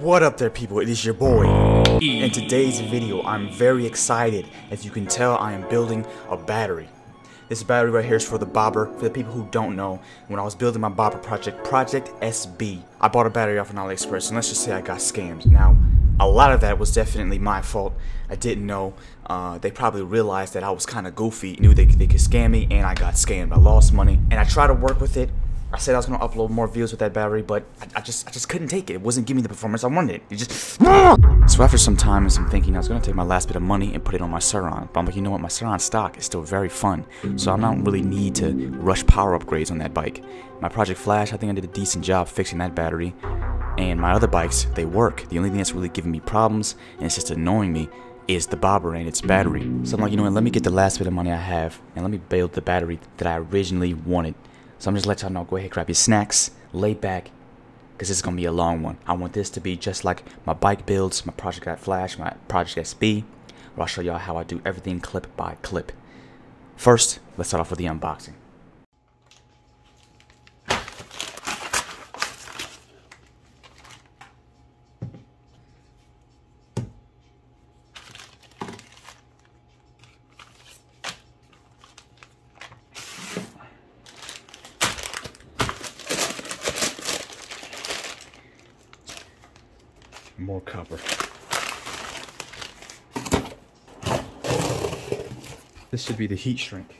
What up there, people? It is your boy. In today's video, I'm very excited. As you can tell, I am building a battery. This battery right here is for the bobber. For the people who don't know, when I was building my bobber project, Project SB, I bought a battery off on AliExpress, and let's just say I got scammed. Now, a lot of that was definitely my fault. I didn't know. They probably realized that I was kind of goofy, knew they could scam me, and I got scammed. I lost money, and I tried to work with it. I said I was gonna upload more videos with that battery, but I just couldn't take it. It wasn't giving me the performance I wanted. It just So after some time and some thinking, I was gonna take my last bit of money and put it on my Suron. But I'm like, you know what? My Suron stock is still very fun, so I don't really need to rush power upgrades on that bike. My Project Flash, I think I did a decent job fixing that battery, and my other bikes, they work. The only thing that's really giving me problems and it's just annoying me is the bobber and its battery. So I'm like, you know what? Let me get the last bit of money I have and let me build the battery that I originally wanted. So I'm just let y'all know, go ahead, grab your snacks, lay back, because this is going to be a long one. I want this to be just like my bike builds, my Project Flash, my Project SB, where I'll show y'all how I do everything clip by clip. First, let's start off with the unboxing. More copper. This should be the heat shrink.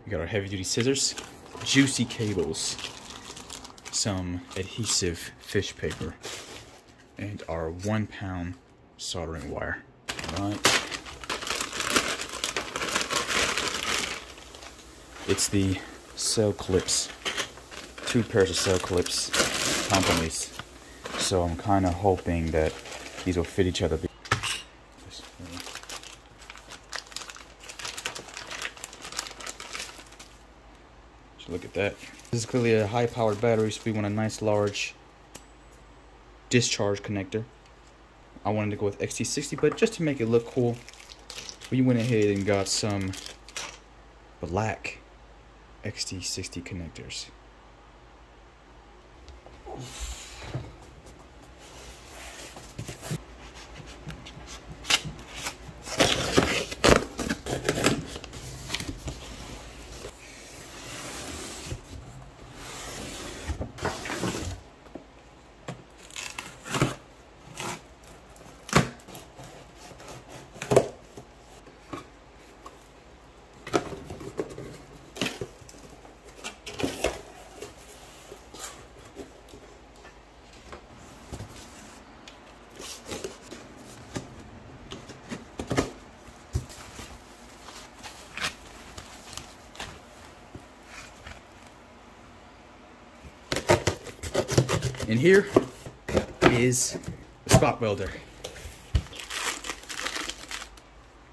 We got our heavy duty scissors, juicy cables, some adhesive fish paper, and our 1 pound soldering wire. Alright. It's the cell clips. 2 pairs of cell clips companies, so I'm kind of hoping that these will fit each other. So look at that. This is clearly a high-powered battery, so we want a nice large discharge connector. I wanted to go with XT60, but just to make it look cool, we went ahead and got some black XT60 connectors. And here is the spot welder.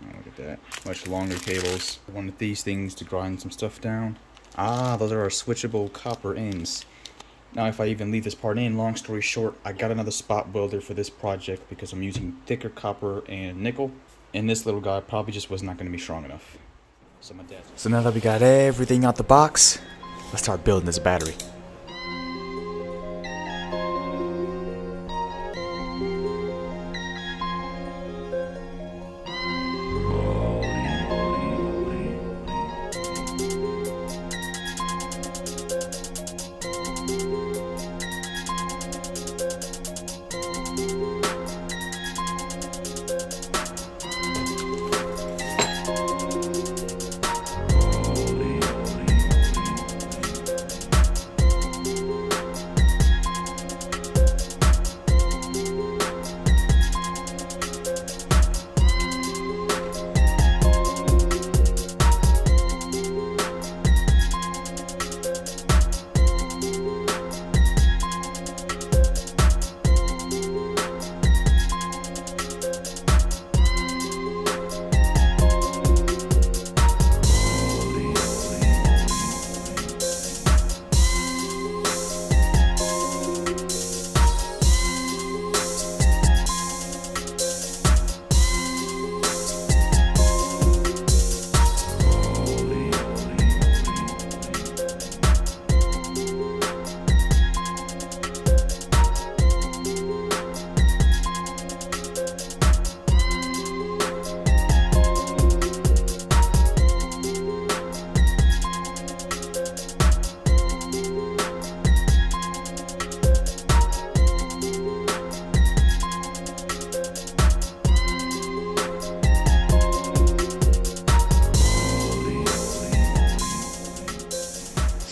Oh, look at that. Much longer cables. I wanted these things to grind some stuff down. Ah, those are our switchable copper ends. Now if I even leave this part in, long story short, I got another spot welder for this project because I'm using thicker copper and nickel. And this little guy probably just was not going to be strong enough. So now that we got everything out the box, let's start building this battery.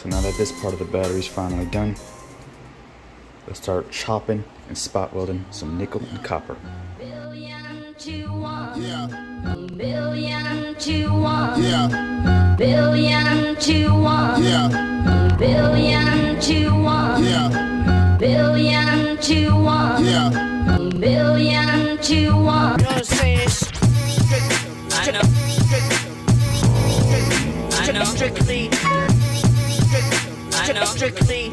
So now that this part of the battery is finally done, let's start chopping and spot welding some nickel and copper. Billion to one. Yeah. Billion to one. Yeah. Billion to one. Yeah. Billion to one. Yeah. Billion to one. Yeah. Billion to one. I know. I know. Strictly. I know. Strictly.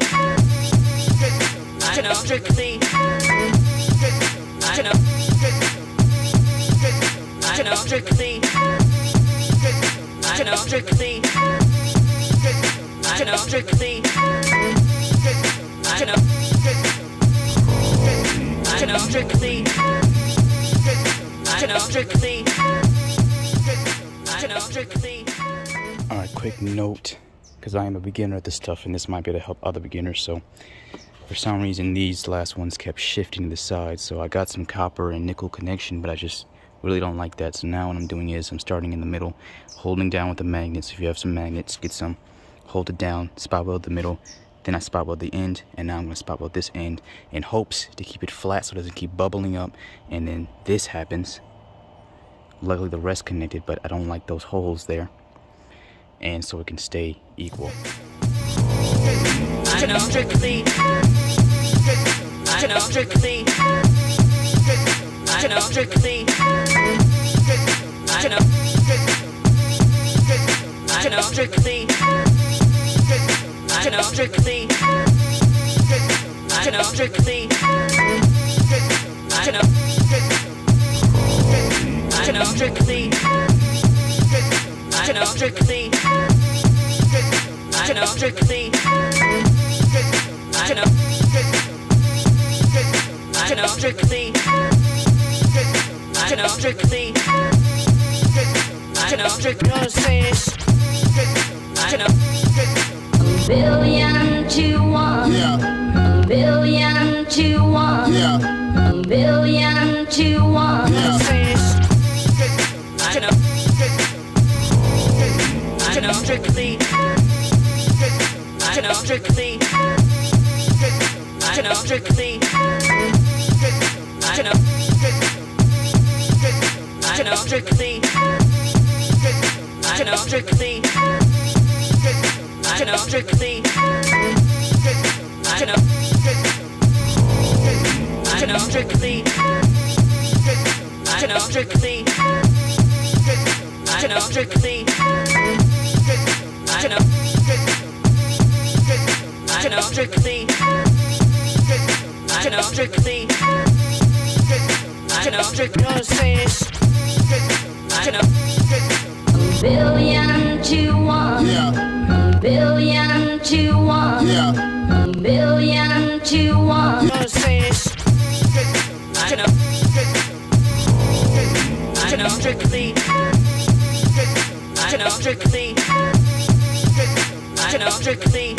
I know. Strictly. I know. I know. Strictly. I know. Strictly. I know. Strictly. I know. I know. Strictly. I know. Strictly. I know. Strictly. Alright, quick note, because I am a beginner at this stuff and this might be able to help other beginners. So for some reason these last ones kept shifting to the side, so I got some copper and nickel connection, but I just really don't like that. So now what I'm doing is I'm starting in the middle, holding down with the magnets. If you have some magnets, get some, hold it down, spot weld the middle, then I spot weld the end, and now I'm going to spot weld this end in hopes to keep it flat so it doesn't keep bubbling up. And then this happens. Luckily the rest connected, but I don't like those holes there, and so it can stay equal. I know. Strictly. I know. Strictly. I know. Strictly. I know. I know. Strictly. I know. Strictly. I know. Strictly. I know. I know. Strictly. I know. Strictly. I know. Strictly. I know. I know. Strictly. I know. Strictly. I know. Strictly. I know. Billion to one. Yeah. Billion to one. Yeah. Billion to one. I know. I know. Strictly. I know. Strictly. I know. Strictly. I know. I know. Strictly. I know. Strictly. I know. Strictly. I know. I know. Strictly. I know. Strictly. I know. Strictly. I know. I know. Strictly. I know. Strictly. I know. Strictly. I know. Billion to one. Yeah. Billion to one. Yeah. Billion to one. I know. I know. Strictly. I know. Strictly. I know. Strictly.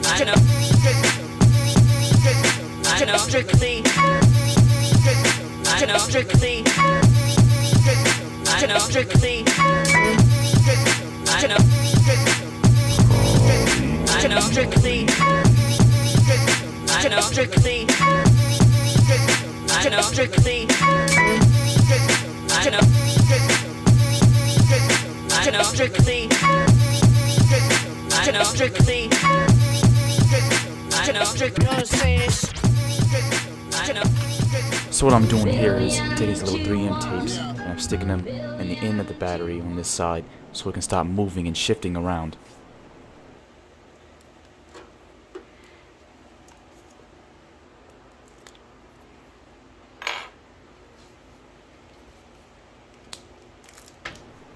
I know. I know. Strictly. I know. Strictly. I know. Strictly. I know. I know. Strictly. I know. Strictly. I know. Strictly. I know. I know. Strictly. I know. Strictly. I know. Strictly. I know. So what I'm doing here is taking these little 3M tapes and I'm sticking them in the end of the battery on this side so it can stop moving and shifting around.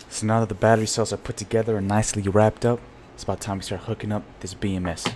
So now that the battery cells are put together and nicely wrapped up, it's about time we start hooking up this BMS.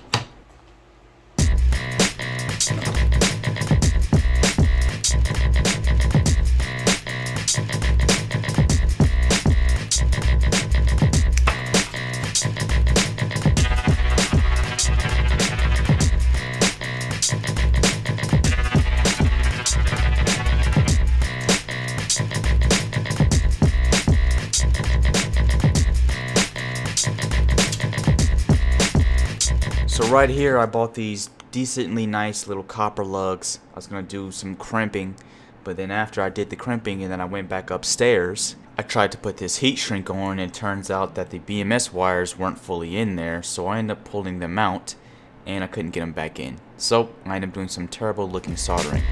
So right here I bought these decently nice little copper lugs. I was gonna do some crimping, but then after I did the crimping and then I went back upstairs, I tried to put this heat shrink on, and it turns out that the BMS wires weren't fully in there, so I ended up pulling them out and I couldn't get them back in. So I ended up doing some terrible looking soldering.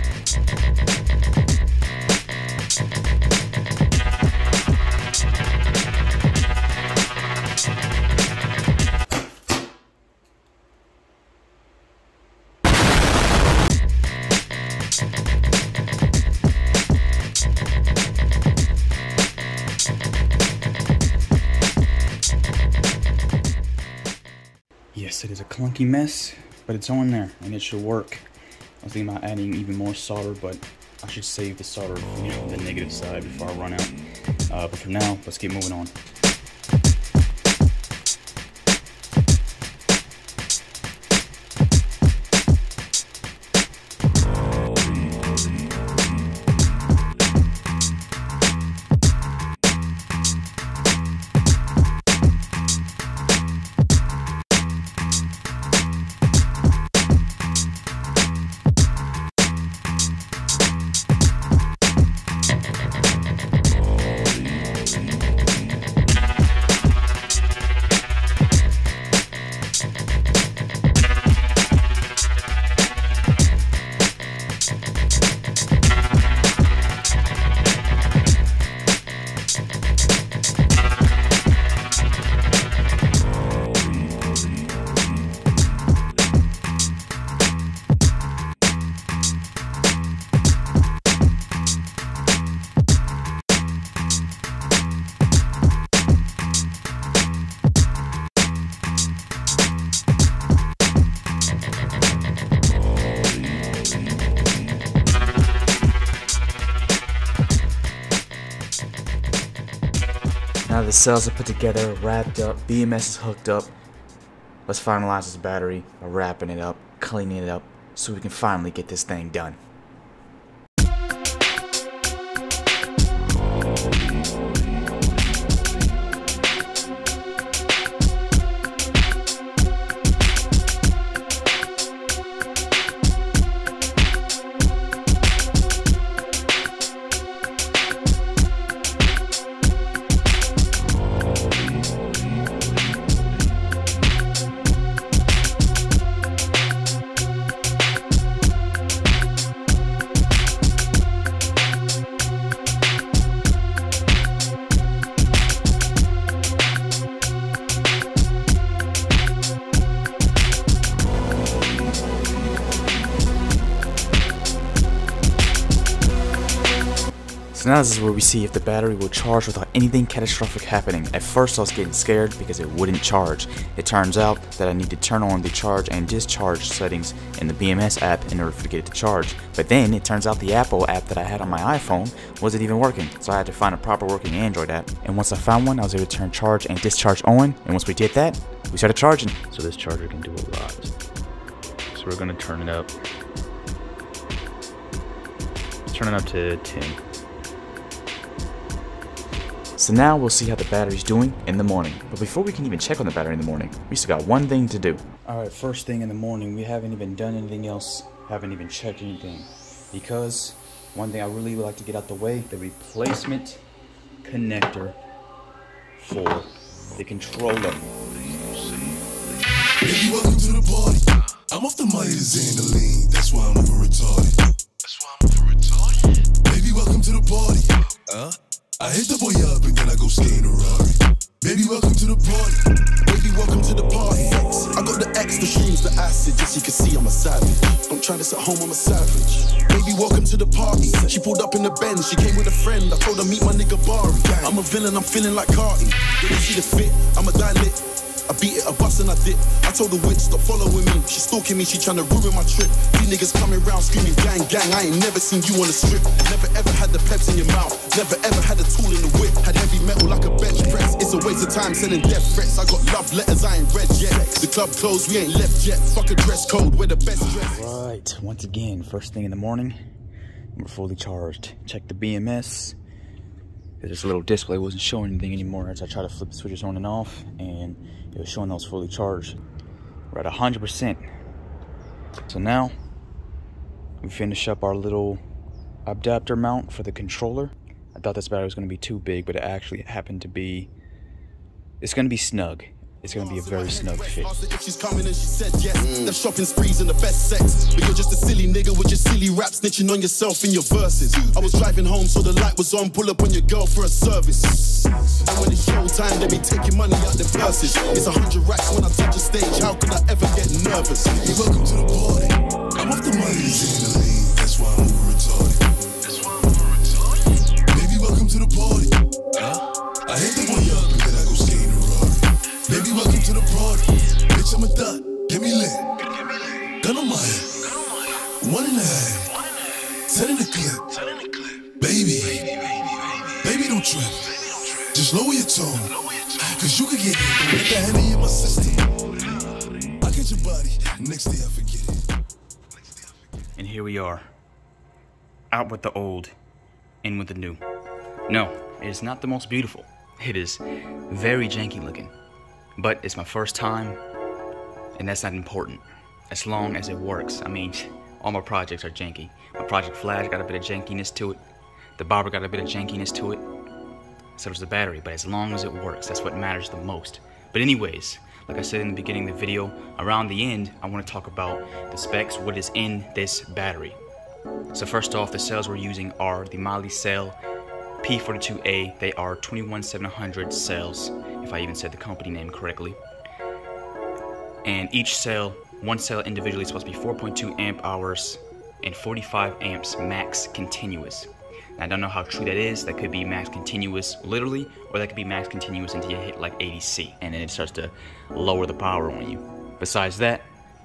Yes, it is a clunky mess, but it's on there and it should work. I was thinking about adding even more solder, but I should save the solder, you know, the negative side before I run out. But for now, let's keep moving on. Now the cells are put together, wrapped up, BMS is hooked up. Let's finalize this battery by wrapping it up, cleaning it up, so we can finally get this thing done. So now this is where we see if the battery will charge without anything catastrophic happening. At first I was getting scared because it wouldn't charge. It turns out that I need to turn on the charge and discharge settings in the BMS app in order to get it to charge. But then it turns out the Apple app that I had on my iPhone wasn't even working. So I had to find a proper working Android app. And once I found one, I was able to turn charge and discharge on. And once we did that, we started charging. So this charger can do a lot. So we're going to turn it up. Turn it up to 10. So now we'll see how the battery's doing in the morning. But before we can even check on the battery in the morning, we still got one thing to do. Alright, first thing in the morning, we haven't even done anything else, haven't even checked anything. Because one thing I really would like to get out the way, the replacement connector for the controller. Baby, welcome to the party. I'm off the Myers and the lean, that's why I'm over retarded. Baby, welcome to the party. I hit the boy up and then I go skate a Rari. Baby, welcome to the party. Baby, welcome to the party. I got the extra streams, the acid, just so you can see I'm a savage. Don't try this at home, I'm a savage. Baby, welcome to the party. She pulled up in the Benz, she came with a friend. I told her meet my nigga Bari. I'm a villain, I'm feeling like Carti. Didn't see the fit, I'm a dilate. I beat it, I bust and I dip. I told the witch, stop following me. She stalking me, she trying to ruin my trip. These niggas coming round screaming gang, gang. I ain't never seen you on the strip. Never ever had the peps in your mouth. Never ever had a tool in the whip. Had heavy metal like a bench press. It's a waste of time sending death threats. I got love letters, I ain't read yet. The club closed, we ain't left yet. Fuck a dress code, we're the best dress. Right, once again, first thing in the morning, we're fully charged. Check the BMS. This little display wasn't showing anything anymore as I tried to flip the switches on and off, and it was showing that I was fully charged. We're at 100%. So now we finish up our little adapter mount for the controller. I thought this battery was going to be too big, but it actually happened to be, it's going to be snug. It's going to be a very snug fit. If she's coming and she said yes, the shopping sprees and the best sex. But you're just a silly nigga with your silly rap snitching on yourself in your verses. I was driving home so the light was on, pull up on your girl for a service. And when it's showtime, they be taking money out their purses. It's 100 racks when I touch a stage, how could I ever get nervous? Hey, welcome to the party. I'm off the money, it's in the lean, that's why I'm over retarded. Baby, welcome to the party. I hit the boy up and then I go skating around. Baby, welcome to the party. Bitch, I'm a dot. Get me lit. Gun on my head. 1.5. 10 in the clip. Baby. Baby, don't trip. Just lower your tone. Cause you could get hit with the Henny in my system. I get your body. Next day I forget it. And here we are. Out with the old, in with the new. No, it is not the most beautiful. It is very janky looking. But it's my first time, and that's not important, as long as it works. I mean, all my projects are janky. My Project Flash got a bit of jankiness to it. The bobber got a bit of jankiness to it. So does the battery, but as long as it works, that's what matters the most. But anyways, like I said in the beginning of the video, around the end, I want to talk about the specs, what is in this battery. So first off, the cells we're using are the Metacycle P42A. They are 21700 cells, if I even said the company name correctly. And each cell, one cell individually, is supposed to be 4.2 amp hours and 45 amps max continuous. Now, I don't know how true that is. That could be max continuous literally, or that could be max continuous until you hit like 80C, and then it starts to lower the power on you. Besides that,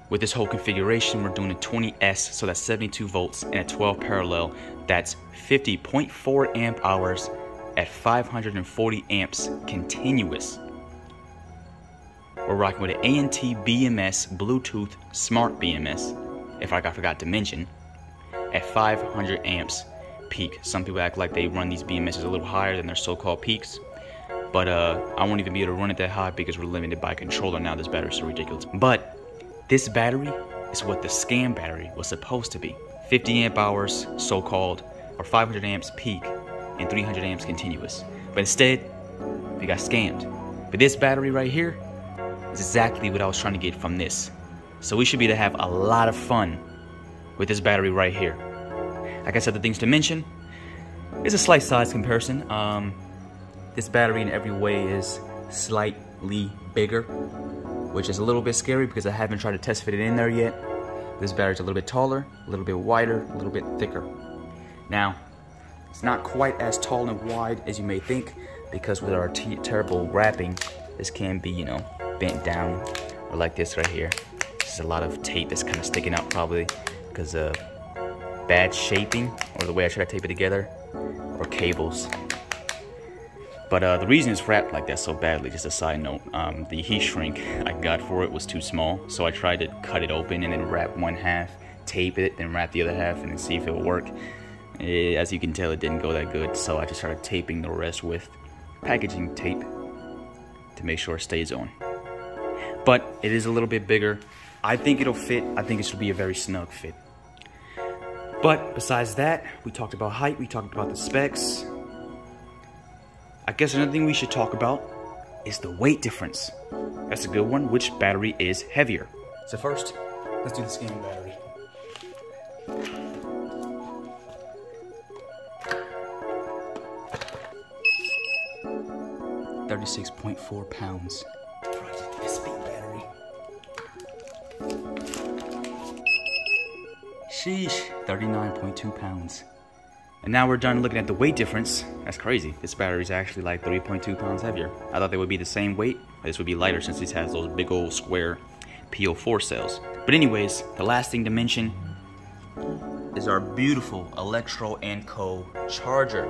with this whole configuration, we're doing a 20S, so that's 72 volts, and a 12 parallel, that's 50.4 amp hours at 540 amps continuous. We're rocking with an ANT BMS Bluetooth Smart BMS, if I forgot to mention, at 500 amps peak. Some people act like they run these BMSs a little higher than their so-called peaks, but I won't even be able to run it that high because we're limited by controller now. This battery's so ridiculous. But this battery is what the scam battery was supposed to be. 50 amp hours, so-called, or 500 amps peak, and 300 amps continuous. But instead, we got scammed. But this battery right here is exactly what I was trying to get from this. So we should be able to have a lot of fun with this battery right here. Like I said, the things to mention is a slight size comparison. This battery in every way is slightly bigger, which is a little bit scary because I haven't tried to test fit it in there yet. This battery's a little bit taller, a little bit wider, a little bit thicker. Now, it's not quite as tall and wide as you may think, because with our terrible wrapping, this can be, you know, bent down, or like this right here. There's a lot of tape that's kind of sticking out, probably because of bad shaping, or the way I try to tape it together, or cables. But the reason it's wrapped like that so badly, just a side note, the heat shrink I got for it was too small, so I tried to cut it open and then wrap one half, tape it, then wrap the other half, and then see if it would work. As you can tell, it didn't go that good, so I just started taping the rest with packaging tape to make sure it stays on. But it is a little bit bigger. I think it'll fit. I think it should be a very snug fit. But besides that, we talked about height, we talked about the specs. I guess another thing we should talk about is the weight difference. That's a good one. Which battery is heavier? So first, let's do the scan battery. $36.4 pounds. Project SP battery. Sheesh, 39.2 pounds. And now we're done looking at the weight difference. That's crazy. This battery is actually like 3.2 pounds heavier. I thought they would be the same weight. This would be lighter since this has those big old square PO4 cells. But anyways, the last thing to mention is our beautiful Electro And Co charger.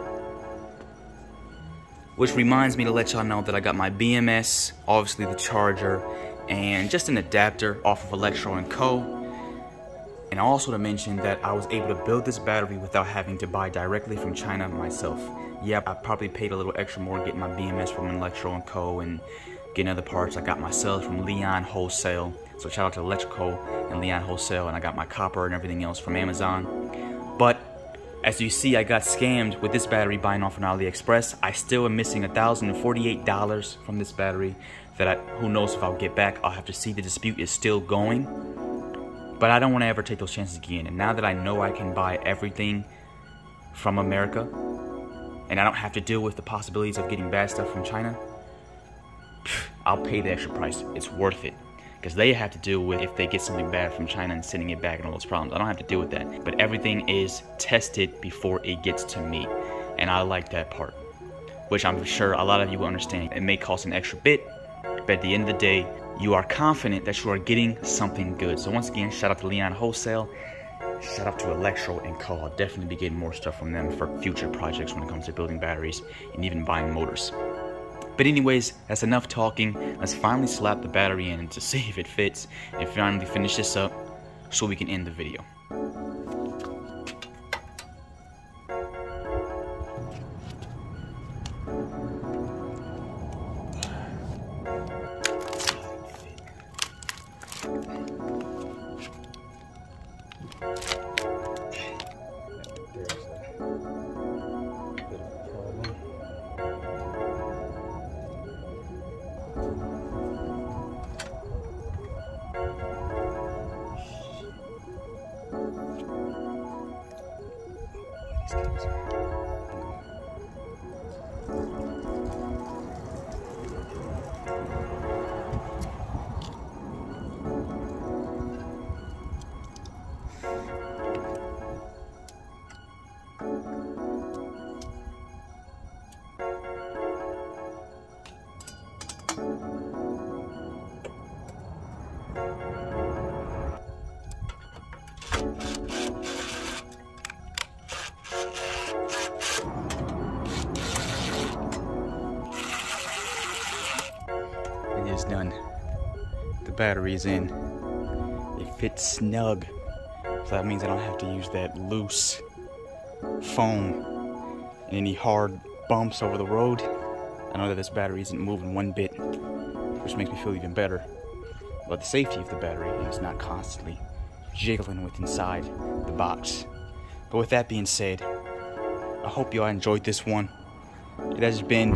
Which reminds me to let y'all know that I got my BMS, obviously the charger, and just an adapter off of Electro And Co. And also to mention that I was able to build this battery without having to buy directly from China myself. Yeah, I probably paid a little extra more getting my BMS from Electro And Co. and getting other parts. I got my cells from Liion Wholesale. So shout out to Electrical and Liion Wholesale, and I got my copper and everything else from Amazon. But as you see, I got scammed with this battery buying off on AliExpress. I still am missing $1,048 from this battery that who knows if I'll get back. I'll have to see. The dispute is still going. But I don't want to ever take those chances again. And now that I know I can buy everything from America, and I don't have to deal with the possibilities of getting bad stuff from China, I'll pay the extra price. It's worth it. Because they have to deal with if they get something bad from China and sending it back and all those problems. I don't have to deal with that. But everything is tested before it gets to me. And I like that part. Which I'm sure a lot of you will understand. It may cost an extra bit, but at the end of the day, you are confident that you are getting something good. So once again, shout out to Liion Wholesale. Shout out to Electro and Co. I'll definitely be getting more stuff from them for future projects when it comes to building batteries and even buying motors. But anyways, that's enough talking. Let's finally slap the battery in to see if it fits and finally finish this up so we can end the video. It is done. The battery is in. It fits snug. So that means I don't have to use that loose foam and any hard bumps over the road. I know that this battery isn't moving one bit, which makes me feel even better about the safety of the battery, and it's not constantly jiggling with inside the box. But with that being said, I hope you all enjoyed this one. It has been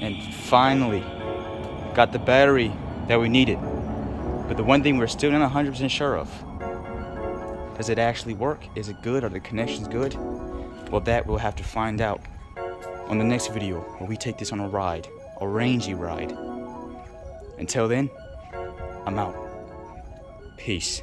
and finally got the battery that we needed. But the one thing we're still not 100% sure of, does it actually work? Is it good? Are the connections good? Well, that we'll have to find out on the next video where we take this on a ride, a rangy ride. Until then, I'm out. Peace.